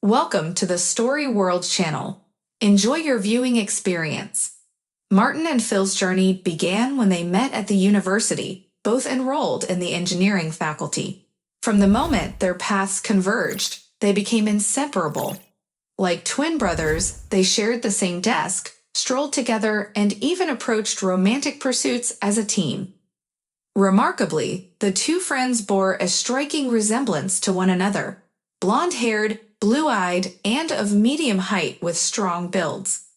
Welcome to the Story World channel. Enjoy your viewing experience. Martin and Phil's journey began when they met at the university, both enrolled in the engineering faculty. From the moment their paths converged, they became inseparable. Like twin brothers, they shared the same desk, strolled together, and even approached romantic pursuits as a team. Remarkably, the two friends bore a striking resemblance to one another, blonde-haired, blue-eyed, and of medium height with strong builds.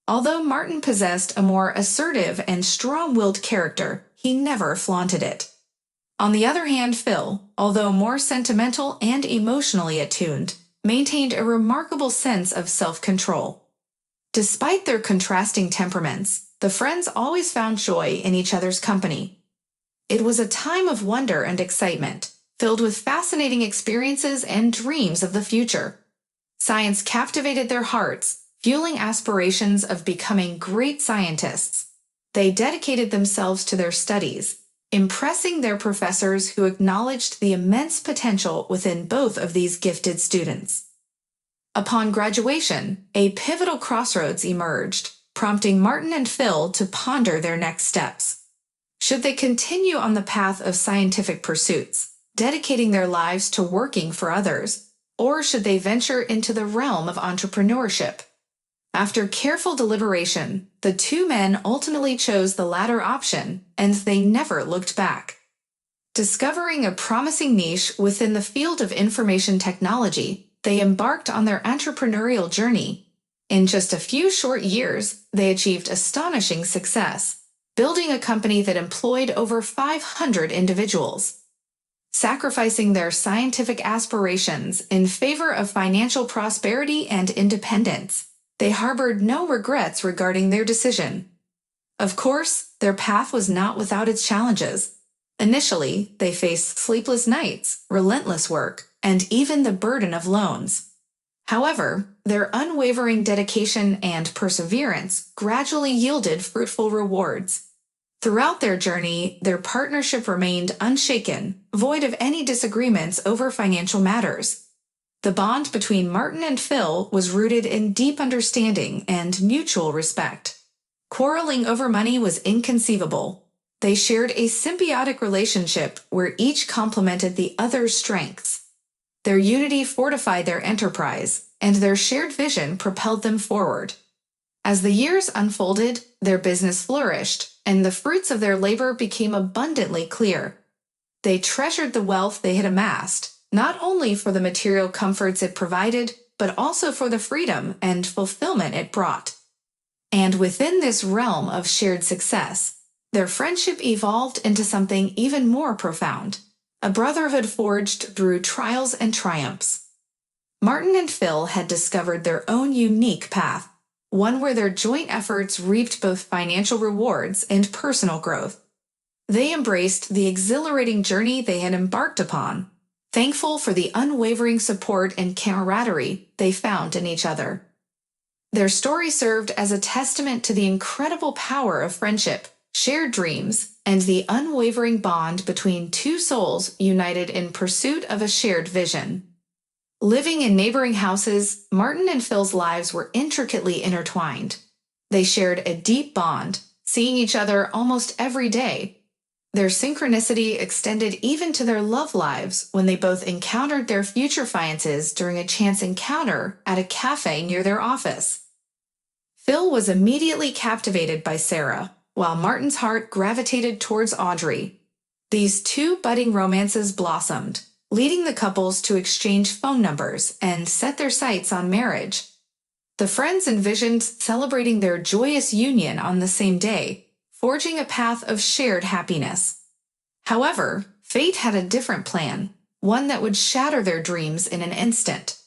Although Martin possessed a more assertive and strong-willed character, he never flaunted it. On the other hand, Phil, although more sentimental and emotionally attuned, maintained a remarkable sense of self-control. Despite their contrasting temperaments, the friends always found joy in each other's company. It was a time of wonder and excitement, filled with fascinating experiences and dreams of the future. Science captivated their hearts, fueling aspirations of becoming great scientists. They dedicated themselves to their studies, impressing their professors who acknowledged the immense potential within both of these gifted students. Upon graduation, a pivotal crossroads emerged, prompting Martin and Phil to ponder their next steps. Should they continue on the path of scientific pursuits, dedicating their lives to working for others, or should they venture into the realm of entrepreneurship? After careful deliberation, the two men ultimately chose the latter option, and they never looked back. Discovering a promising niche within the field of information technology, they embarked on their entrepreneurial journey. In just a few short years, they achieved astonishing success, building a company that employed over 500 individuals. Sacrificing their scientific aspirations in favor of financial prosperity and independence, they harbored no regrets regarding their decision. Of course, their path was not without its challenges. Initially, they faced sleepless nights, relentless work, and even the burden of loans. However, their unwavering dedication and perseverance gradually yielded fruitful rewards. Throughout their journey, their partnership remained unshaken, void of any disagreements over financial matters. The bond between Martin and Phil was rooted in deep understanding and mutual respect. Quarreling over money was inconceivable. They shared a symbiotic relationship where each complemented the other's strengths. Their unity fortified their enterprise, and their shared vision propelled them forward. As the years unfolded, their business flourished, and the fruits of their labor became abundantly clear. They treasured the wealth they had amassed, not only for the material comforts it provided, but also for the freedom and fulfillment it brought. And within this realm of shared success, their friendship evolved into something even more profound, a brotherhood forged through trials and triumphs. Martin and Phil had discovered their own unique path, one where their joint efforts reaped both financial rewards and personal growth. They embraced the exhilarating journey they had embarked upon, thankful for the unwavering support and camaraderie they found in each other. Their story served as a testament to the incredible power of friendship, shared dreams, and the unwavering bond between two souls united in pursuit of a shared vision. Living in neighboring houses, Martin and Phil's lives were intricately intertwined. They shared a deep bond, seeing each other almost every day. Their synchronicity extended even to their love lives when they both encountered their future fiancés during a chance encounter at a cafe near their office. Phil was immediately captivated by Sarah, while Martin's heart gravitated towards Audrey. These two budding romances blossomed, leading the couples to exchange phone numbers and set their sights on marriage. The friends envisioned celebrating their joyous union on the same day, forging a path of shared happiness. However, fate had a different plan, one that would shatter their dreams in an instant.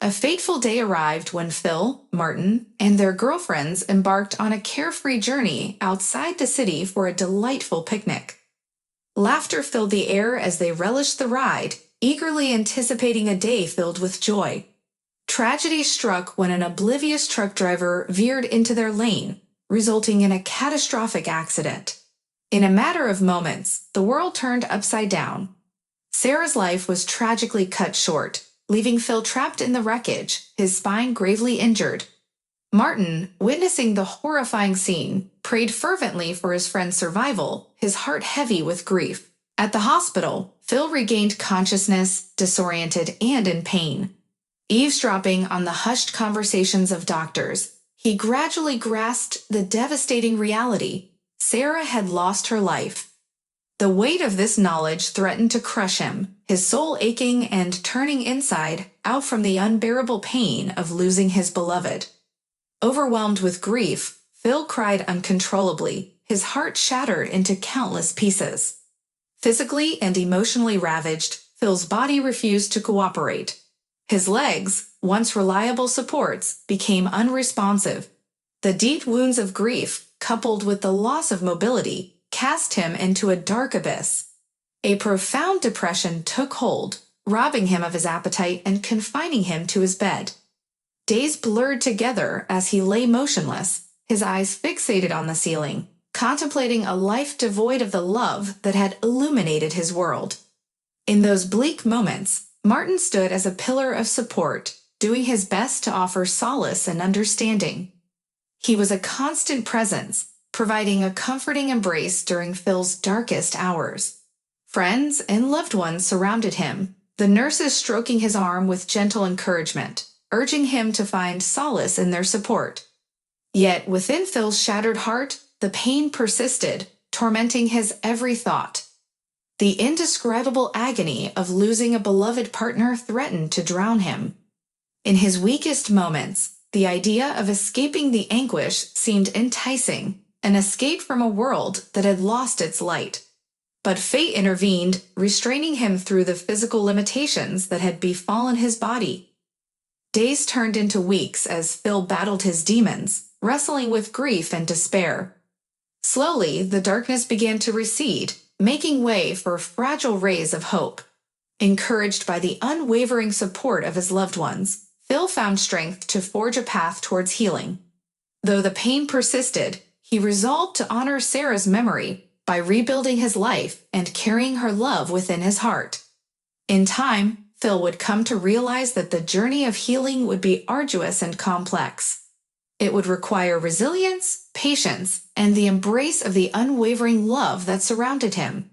A fateful day arrived when Phil, Martin, and their girlfriends embarked on a carefree journey outside the city for a delightful picnic. Laughter filled the air as they relished the ride, eagerly anticipating a day filled with joy. Tragedy struck when an oblivious truck driver veered into their lane, resulting in a catastrophic accident. In a matter of moments, the world turned upside down. Sarah's life was tragically cut short, leaving Phil trapped in the wreckage, his spine gravely injured. Martin, witnessing the horrifying scene, prayed fervently for his friend's survival, his heart heavy with grief. At the hospital, Phil regained consciousness, disoriented and in pain. Eavesdropping on the hushed conversations of doctors, he gradually grasped the devastating reality. Sarah had lost her life. The weight of this knowledge threatened to crush him, his soul aching and turning inside out from the unbearable pain of losing his beloved. Overwhelmed with grief, Phil cried uncontrollably, his heart shattered into countless pieces. Physically and emotionally ravaged, Phil's body refused to cooperate. His legs, once reliable supports, became unresponsive. The deep wounds of grief, coupled with the loss of mobility, cast him into a dark abyss. A profound depression took hold, robbing him of his appetite and confining him to his bed. Days blurred together as he lay motionless, his eyes fixated on the ceiling, contemplating a life devoid of the love that had illuminated his world. In those bleak moments, Martin stood as a pillar of support, doing his best to offer solace and understanding. He was a constant presence, providing a comforting embrace during Phil's darkest hours. Friends and loved ones surrounded him, the nurses stroking his arm with gentle encouragement, urging him to find solace in their support. Yet within Phil's shattered heart, the pain persisted, tormenting his every thought. The indescribable agony of losing a beloved partner threatened to drown him. In his weakest moments, the idea of escaping the anguish seemed enticing, an escape from a world that had lost its light. But fate intervened, restraining him through the physical limitations that had befallen his body. Days turned into weeks as Phil battled his demons, wrestling with grief and despair. Slowly, the darkness began to recede, making way for fragile rays of hope. Encouraged by the unwavering support of his loved ones, Phil found strength to forge a path towards healing. Though the pain persisted, he resolved to honor Sarah's memory by rebuilding his life and carrying her love within his heart. In time, Phil would come to realize that the journey of healing would be arduous and complex. It would require resilience, patience, and the embrace of the unwavering love that surrounded him.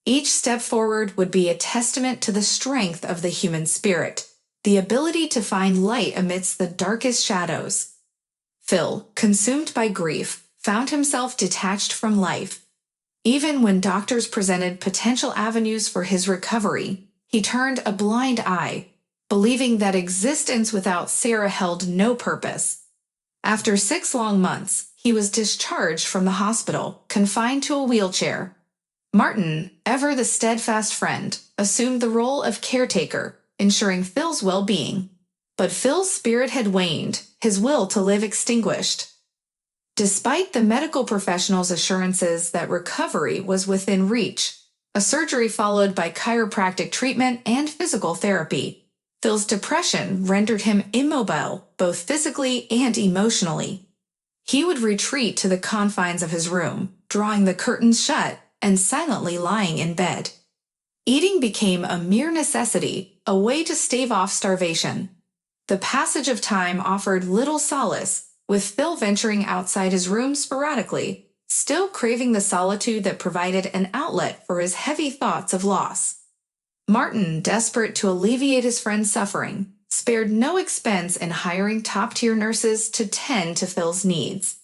Each step forward would be a testament to the strength of the human spirit, the ability to find light amidst the darkest shadows. Phil, consumed by grief, found himself detached from life. Even when doctors presented potential avenues for his recovery, he turned a blind eye, believing that existence without Sarah held no purpose. After 6 long months, he was discharged from the hospital, confined to a wheelchair. Martin, ever the steadfast friend, assumed the role of caretaker, ensuring Phil's well-being. But Phil's spirit had waned, his will to live extinguished. Despite the medical professionals' assurances that recovery was within reach, a surgery followed by chiropractic treatment and physical therapy, Phil's depression rendered him immobile, both physically and emotionally. He would retreat to the confines of his room, drawing the curtains shut and silently lying in bed. Eating became a mere necessity, a way to stave off starvation. The passage of time offered little solace, with Phil venturing outside his room sporadically, still craving the solitude that provided an outlet for his heavy thoughts of loss. Martin, desperate to alleviate his friend's suffering, spared no expense in hiring top-tier nurses to tend to Phil's needs.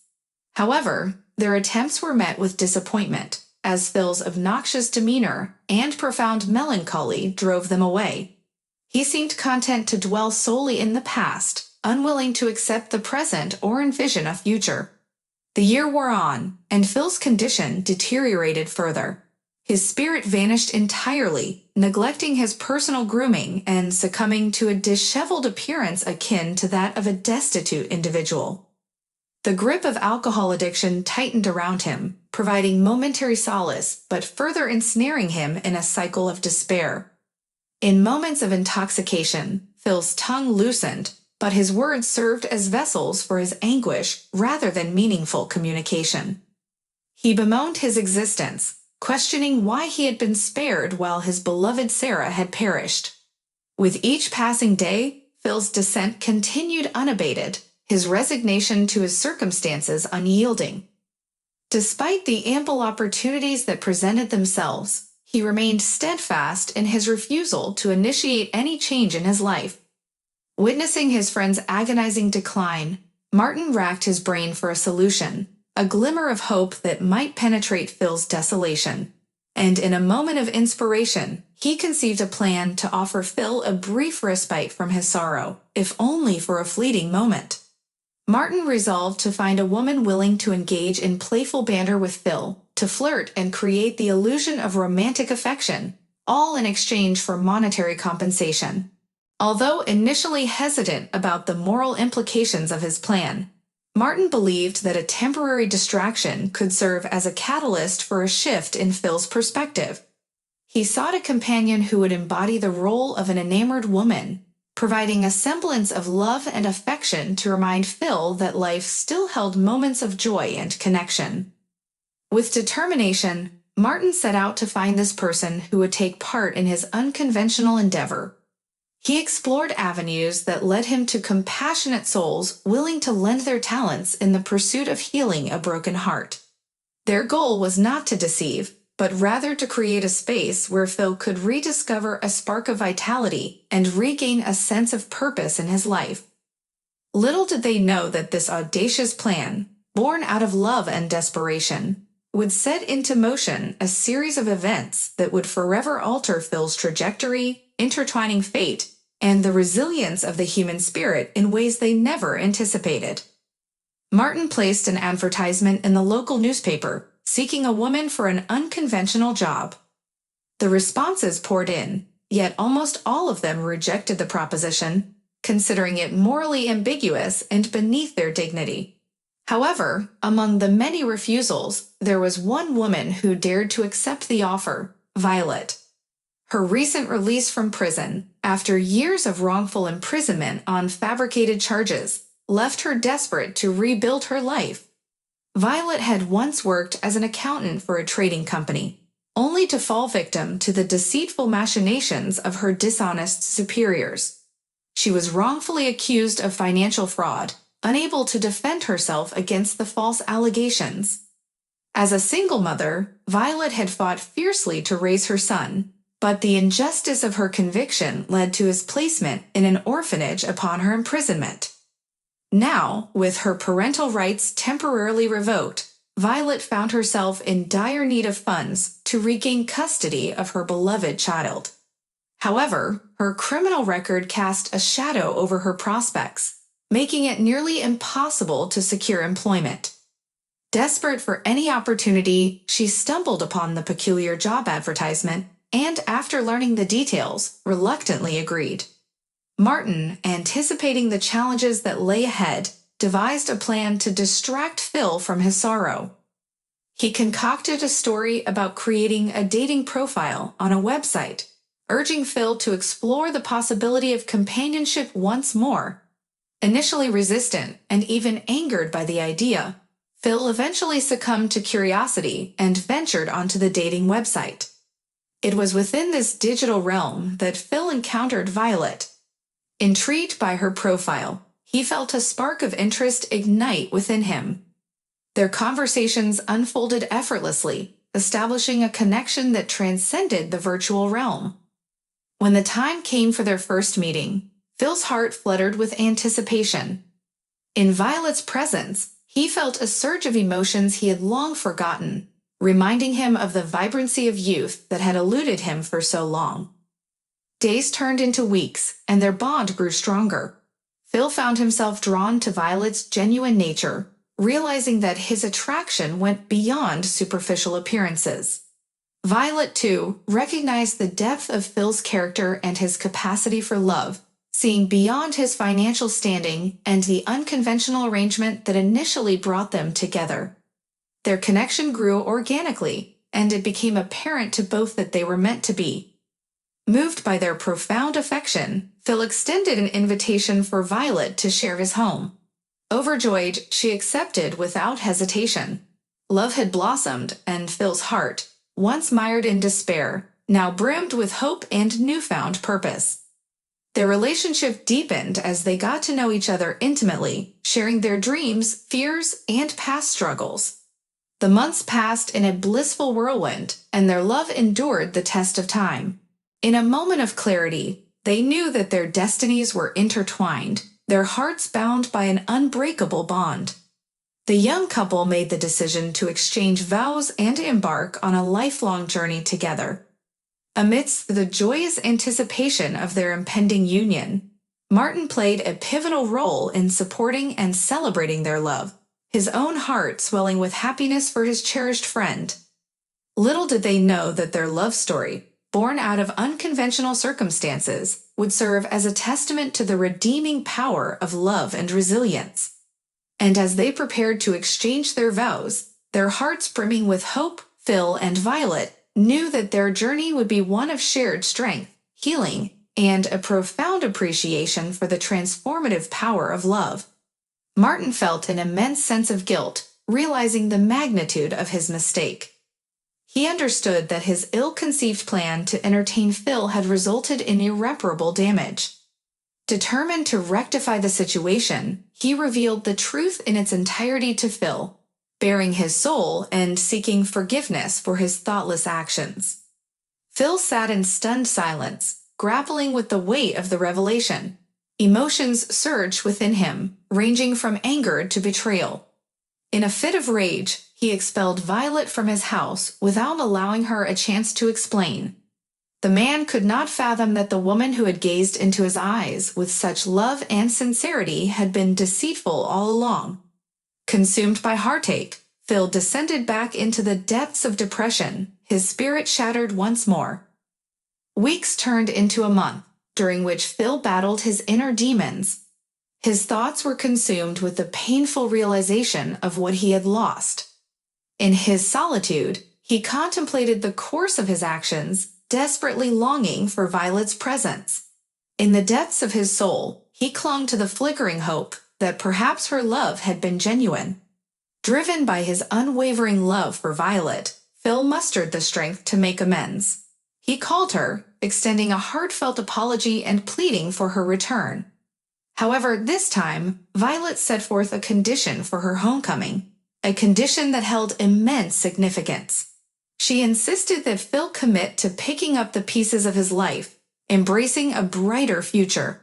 However, their attempts were met with disappointment, as Phil's obnoxious demeanor and profound melancholy drove them away. He seemed content to dwell solely in the past, unwilling to accept the present or envision a future. The year wore on, and Phil's condition deteriorated further. His spirit vanished entirely, neglecting his personal grooming and succumbing to a disheveled appearance akin to that of a destitute individual. The grip of alcohol addiction tightened around him, providing momentary solace but further ensnaring him in a cycle of despair. In moments of intoxication, Phil's tongue loosened, but his words served as vessels for his anguish rather than meaningful communication. He bemoaned his existence, questioning why he had been spared while his beloved Sarah had perished. With each passing day, Phil's descent continued unabated, his resignation to his circumstances unyielding. Despite the ample opportunities that presented themselves, he remained steadfast in his refusal to initiate any change in his life. Witnessing his friend's agonizing decline, Martin racked his brain for a solution, a glimmer of hope that might penetrate Phil's desolation. And in a moment of inspiration, he conceived a plan to offer Phil a brief respite from his sorrow, if only for a fleeting moment. Martin resolved to find a woman willing to engage in playful banter with Phil, to flirt and create the illusion of romantic affection, all in exchange for monetary compensation. Although initially hesitant about the moral implications of his plan, Martin believed that a temporary distraction could serve as a catalyst for a shift in Phil's perspective. He sought a companion who would embody the role of an enamored woman, providing a semblance of love and affection to remind Phil that life still held moments of joy and connection. With determination, Martin set out to find this person who would take part in his unconventional endeavor. He explored avenues that led him to compassionate souls willing to lend their talents in the pursuit of healing a broken heart. Their goal was not to deceive, but rather to create a space where Phil could rediscover a spark of vitality and regain a sense of purpose in his life. Little did they know that this audacious plan, born out of love and desperation, would set into motion a series of events that would forever alter Phil's trajectory, intertwining fate, and the resilience of the human spirit in ways they never anticipated. Martin placed an advertisement in the local newspaper, seeking a woman for an unconventional job. The responses poured in, yet almost all of them rejected the proposition, considering it morally ambiguous and beneath their dignity. However, among the many refusals, there was one woman who dared to accept the offer, Violet. Her recent release from prison, after years of wrongful imprisonment on fabricated charges, left her desperate to rebuild her life. Violet had once worked as an accountant for a trading company, only to fall victim to the deceitful machinations of her dishonest superiors. She was wrongfully accused of financial fraud, unable to defend herself against the false allegations. As a single mother, Violet had fought fiercely to raise her son, but the injustice of her conviction led to his placement in an orphanage upon her imprisonment. Now, with her parental rights temporarily revoked, Violet found herself in dire need of funds to regain custody of her beloved child. However, her criminal record cast a shadow over her prospects, making it nearly impossible to secure employment. Desperate for any opportunity, she stumbled upon the peculiar job advertisement and, after learning the details, reluctantly agreed. Martin, anticipating the challenges that lay ahead, devised a plan to distract Phil from his sorrow. He concocted a story about creating a dating profile on a website, urging Phil to explore the possibility of companionship once more. Initially resistant and even angered by the idea, Phil eventually succumbed to curiosity and ventured onto the dating website. It was within this digital realm that Phil encountered Violet. Intrigued by her profile, he felt a spark of interest ignite within him. Their conversations unfolded effortlessly, establishing a connection that transcended the virtual realm. When the time came for their first meeting, Phil's heart fluttered with anticipation. In Violet's presence, he felt a surge of emotions he had long forgotten, reminding him of the vibrancy of youth that had eluded him for so long. Days turned into weeks, and their bond grew stronger. Phil found himself drawn to Violet's genuine nature, realizing that his attraction went beyond superficial appearances. Violet, too, recognized the depth of Phil's character and his capacity for love, seeing beyond his financial standing and the unconventional arrangement that initially brought them together. Their connection grew organically, and it became apparent to both that they were meant to be. Moved by their profound affection, Phil extended an invitation for Violet to share his home. Overjoyed, she accepted without hesitation. Love had blossomed, and Phil's heart, once mired in despair, now brimmed with hope and newfound purpose. Their relationship deepened as they got to know each other intimately, sharing their dreams, fears, and past struggles. The months passed in a blissful whirlwind, and their love endured the test of time. In a moment of clarity, they knew that their destinies were intertwined, their hearts bound by an unbreakable bond. The young couple made the decision to exchange vows and embark on a lifelong journey together. Amidst the joyous anticipation of their impending union, Martin played a pivotal role in supporting and celebrating their love, his own heart swelling with happiness for his cherished friend. Little did they know that their love story, born out of unconventional circumstances, would serve as a testament to the redeeming power of love and resilience. And as they prepared to exchange their vows, their hearts brimming with hope, Phil and Violet knew that their journey would be one of shared strength, healing, and a profound appreciation for the transformative power of love. Martin felt an immense sense of guilt, realizing the magnitude of his mistake. He understood that his ill-conceived plan to entertain Phil had resulted in irreparable damage. Determined to rectify the situation, he revealed the truth in its entirety to Phil, baring his soul and seeking forgiveness for his thoughtless actions. Phil sat in stunned silence, grappling with the weight of the revelation. Emotions surged within him, ranging from anger to betrayal. In a fit of rage, he expelled Violet from his house without allowing her a chance to explain. The man could not fathom that the woman who had gazed into his eyes with such love and sincerity had been deceitful all along. Consumed by heartache, Phil descended back into the depths of depression, his spirit shattered once more. Weeks turned into a month, during which Phil battled his inner demons. His thoughts were consumed with the painful realization of what he had lost. In his solitude, he contemplated the course of his actions, desperately longing for Violet's presence. In the depths of his soul, he clung to the flickering hope that perhaps her love had been genuine. Driven by his unwavering love for Violet, Phil mustered the strength to make amends. He called her, extending a heartfelt apology and pleading for her return. However, this time, Violet set forth a condition for her homecoming, a condition that held immense significance. She insisted that Phil commit to picking up the pieces of his life, embracing a brighter future.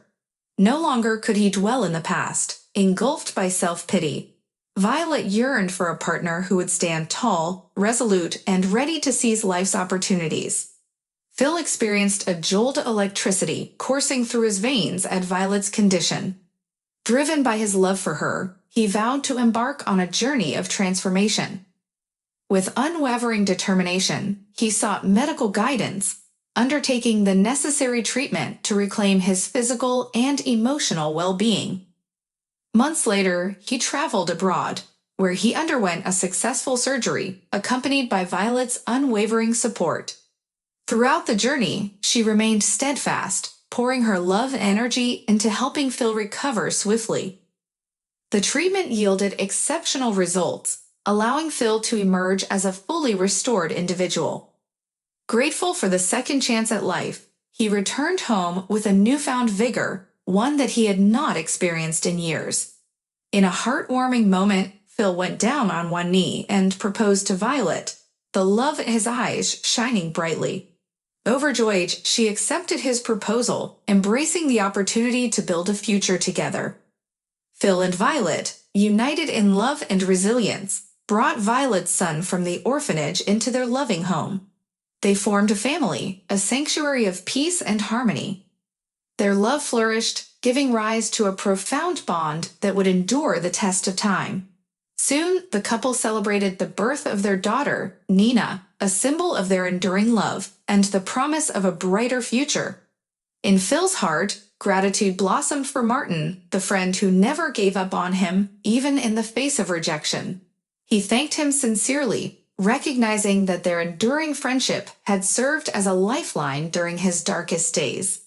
No longer could he dwell in the past, engulfed by self-pity. Violet yearned for a partner who would stand tall, resolute, and ready to seize life's opportunities. Phil experienced a jolt of electricity coursing through his veins at Violet's condition. Driven by his love for her, he vowed to embark on a journey of transformation. With unwavering determination, he sought medical guidance, undertaking the necessary treatment to reclaim his physical and emotional well-being. Months later, he traveled abroad, where he underwent a successful surgery, accompanied by Violet's unwavering support. Throughout the journey, she remained steadfast, pouring her love and energy into helping Phil recover swiftly. The treatment yielded exceptional results, allowing Phil to emerge as a fully restored individual. Grateful for the second chance at life, he returned home with a newfound vigor, one that he had not experienced in years. In a heartwarming moment, Phil went down on one knee and proposed to Violet, the love in his eyes shining brightly. Overjoyed, she accepted his proposal, embracing the opportunity to build a future together. Phil and Violet, united in love and resilience, brought Violet's son from the orphanage into their loving home. They formed a family, a sanctuary of peace and harmony. Their love flourished, giving rise to a profound bond that would endure the test of time. Soon, the couple celebrated the birth of their daughter, Nina, a symbol of their enduring love and the promise of a brighter future. In Phil's heart, gratitude blossomed for Martin, the friend who never gave up on him, even in the face of rejection. He thanked him sincerely, recognizing that their enduring friendship had served as a lifeline during his darkest days.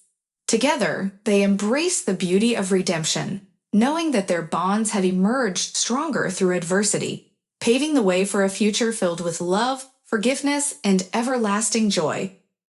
Together, they embraced the beauty of redemption, knowing that their bonds had emerged stronger through adversity, paving the way for a future filled with love, forgiveness, and everlasting joy.